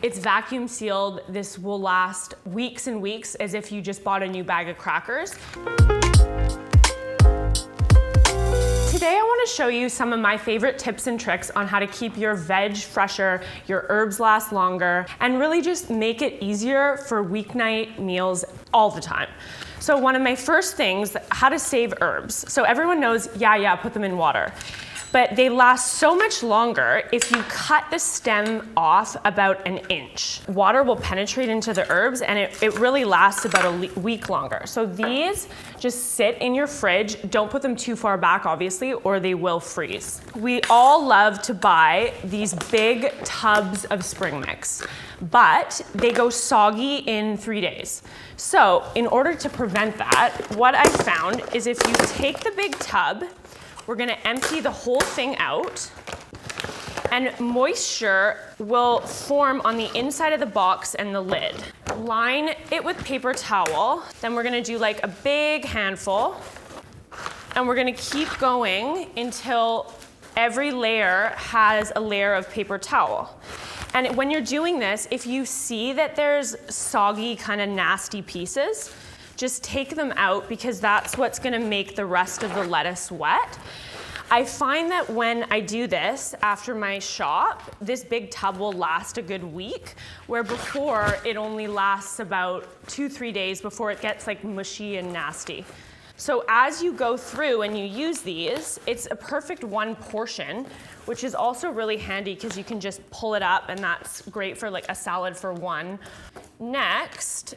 It's vacuum sealed. This will last weeks and weeks as if you just bought a new bag of crackers. Today I want to show you some of my favorite tips and tricks on how to keep your veg fresher, your herbs last longer, and really just make it easier for weeknight meals all the time. So one of my first things, how to save herbs. So everyone knows, yeah, put them in water. But they last so much longer if you cut the stem off about an inch. Water will penetrate into the herbs and it really lasts about a week longer. So these just sit in your fridge. Don't put them too far back, obviously, or they will freeze. We all love to buy these big tubs of spring mix, but they go soggy in 3 days. So in order to prevent that, what I found is if you take the big tub, we're gonna empty the whole thing out, and moisture will form on the inside of the box and the lid. Line it with paper towel, then we're gonna do like a big handful, and we're gonna keep going until every layer has a layer of paper towel. And when you're doing this, if you see that there's soggy, kind of nasty pieces, just take them out because that's what's gonna make the rest of the lettuce wet. I find that when I do this after my shop, this big tub will last a good week, where before it only lasts about 2-3 days before it gets like mushy and nasty. So as you go through and you use these, it's a perfect one portion, which is also really handy because you can just pull it up, and that's great for like a salad for one. Next,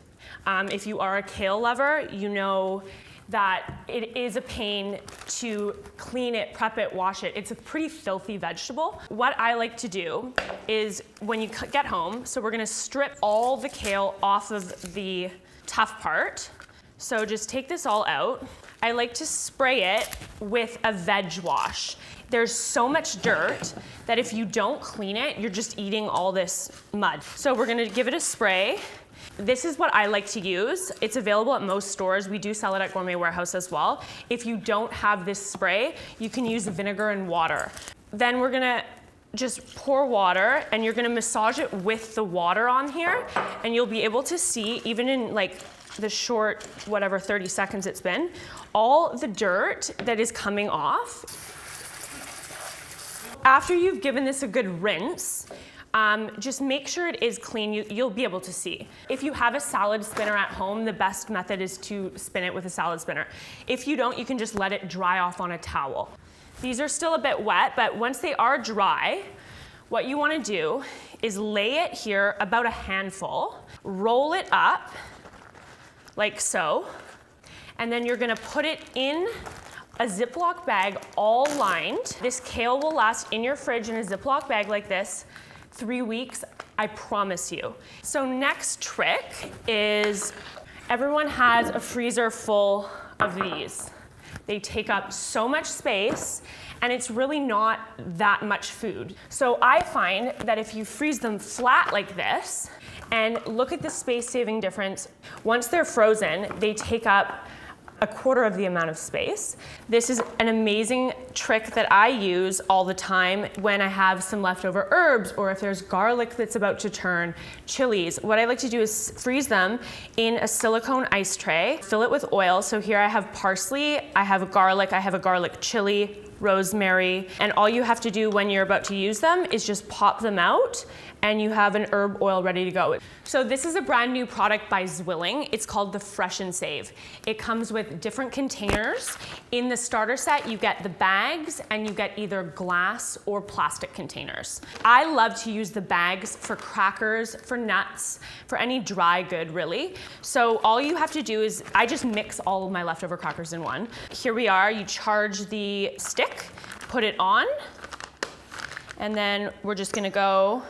if you are a kale lover, you know that it is a pain to clean it, prep it, wash it. It's a pretty filthy vegetable. What I like to do is when you get home, so we're gonna strip all the kale off of the tough part. So just take this all out. I like to spray it with a veg wash. There's so much dirt that if you don't clean it, you're just eating all this mud. So we're gonna give it a spray. This is what I like to use. It's available at most stores. We do sell it at Gourmet Warehouse as well. If you don't have this spray, you can use vinegar and water. Then we're gonna just pour water, and you're gonna massage it with the water on here, and you'll be able to see, even in like the short, whatever, 30 seconds it's been, all the dirt that is coming off. After you've given this a good rinse, just make sure it is clean. You'll be able to see. If you have a salad spinner at home, the best method is to spin it with a salad spinner. If you don't, you can just let it dry off on a towel. These are still a bit wet, but once they are dry, what you want to do is lay it here about a handful, roll it up like so, and then you're gonna put it in a Ziploc bag all lined. This kale will last in your fridge in a Ziploc bag like this 3 weeks, I promise you. So next trick is, everyone has a freezer full of these. They take up so much space, and it's really not that much food. So I find that if you freeze them flat like this, and look at the space-saving difference, once they're frozen, they take up a quarter of the amount of space. This is an amazing trick that I use all the time when I have some leftover herbs, or if there's garlic that's about to turn, chilies. What I like to do is freeze them in a silicone ice tray, fill it with oil. So here I have parsley, I have a garlic chili, rosemary, and all you have to do when you're about to use them is just pop them out, and you have an herb oil ready to go. So this is a brand new product by Zwilling. It's called the Fresh and Save. It comes with different containers. In the starter set, you get the bags, and you get either glass or plastic containers. I love to use the bags for crackers, for nuts, for any dry good, really. So all you have to do is, I just mix all of my leftover crackers in one. Here we are, you charge the stick, put it on, and then we're just gonna go,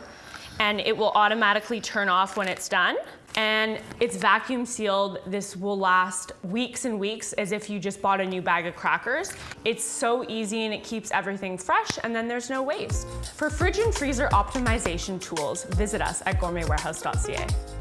and it will automatically turn off when it's done. And it's vacuum sealed. This will last weeks and weeks as if you just bought a new bag of crackers. It's so easy, and it keeps everything fresh, and then there's no waste. For fridge and freezer optimization tools, visit us at gourmetwarehouse.ca.